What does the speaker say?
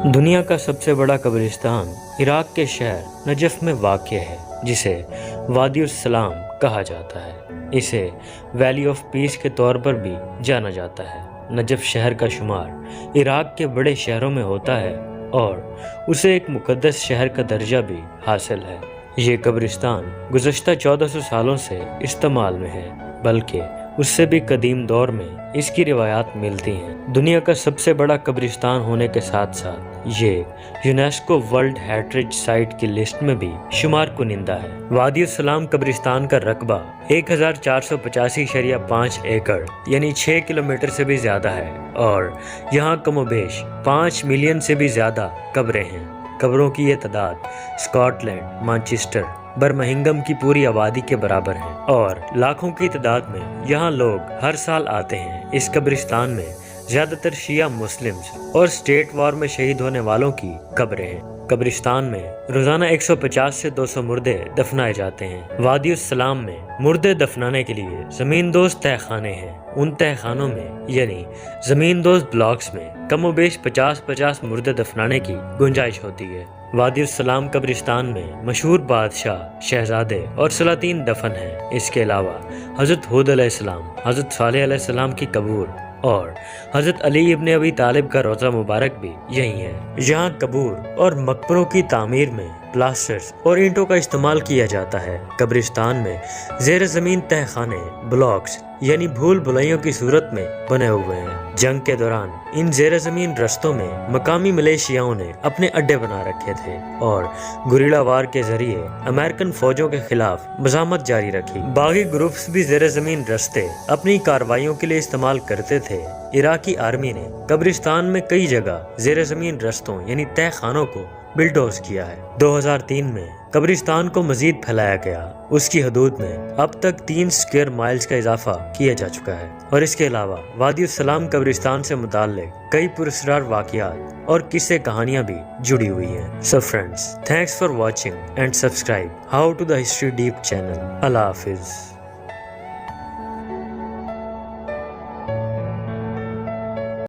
دنیا کا سب سے بڑا قبرستان عراق کے شہر نجف میں واقع ہے، جسے وادی السلام کہا جاتا ہے۔ اسے ویلی آف پیس کے طور پر بھی جانا جاتا ہے۔ نجف شہر کا شمار عراق کے بڑے شہروں میں ہوتا ہے اور اسے ایک مقدس شہر کا درجہ بھی حاصل ہے۔ یہ قبرستان گزشتہ 1400 سالوں سے استعمال میں ہے، بلکہ اس سے بھی قدیم دور میں اس کی روایات ملتی ہیں۔ دنیا کا سب سے بڑا قبرستان ہونے کے ساتھ ساتھ یہ یونیسکو ورلڈ ہیریٹیج سائٹ کی لسٹ میں بھی شمار کنندہ ہے۔ وادی السلام قبرستان کا رقبہ 1485.5 ایکڑ یعنی 6 کلومیٹر سے بھی زیادہ ہے اور یہاں کم و بیش 5 ملین سے بھی زیادہ قبریں ہیں۔ قبروں کی یہ تعداد اسکاٹ لینڈ، مانچسٹر، برمنگھم کی پوری آبادی کے برابر ہیں اور لاکھوں کی تعداد میں یہاں لوگ ہر سال آتے ہیں۔ اس قبرستان میں زیادہ تر شیعہ مسلمز اور اسٹیٹ وار میں شہید ہونے والوں کی قبریں ہیں۔ قبرستان میں روزانہ 150 سے 200 مردے دفنائے جاتے ہیں۔ وادی السلام میں مردے دفنانے کے لیے زمین دوز تہہ خانے ہیں۔ ان تہہ خانوں میں یعنی زمین دوز بلاکس میں کم و بیش 50 مردے دفنانے کی گنجائش ہوتی ہے۔ وادی السلام قبرستان میں مشہور بادشاہ، شہزادے اور سلاطین دفن ہیں۔ اس کے علاوہ حضرت ہود علیہ السلام، حضرت صالح علیہ السلام کی قبور اور حضرت علی ابن ابی طالب کا روضہ مبارک بھی یہی ہے۔ یہاں قبور اور مقبروں کی تعمیر میں پلاسٹرز اور اینٹوں کا استعمال کیا جاتا ہے۔ قبرستان میں زیر زمین تہہ خانے بلاکس یعنی بھول بھلائیوں کی صورت میں بنے ہوئے ہیں۔ جنگ کے دوران ان زیر زمین رستوں میں مقامی ملیشیاؤں نے اپنے اڈے بنا رکھے تھے اور گوریلا وار کے ذریعے امریکن فوجوں کے خلاف مزاحمت جاری رکھی۔ باغی گروپس بھی زیر زمین رستے اپنی کارروائیوں کے لیے استعمال کرتے تھے۔ عراقی آرمی نے قبرستان میں کئی جگہ زیر زمین رستوں یعنی تہہ خانوں کو بلڈوز کیا ہے۔ 2003 میں قبرستان کو مزید پھیلایا گیا۔ اس کی حدود میں اب تک 3 اسکوائر مائلز کا اضافہ کیا جا چکا ہے اور اس کے علاوہ وادی السلام قبرستان سے متعلق کئی پراسرار واقعات اور قصے کہانیاں بھی جڑی ہوئی ہیں۔ So friends, thanks for watching and subscribe How to the History Deep channel. اللہ حافظ۔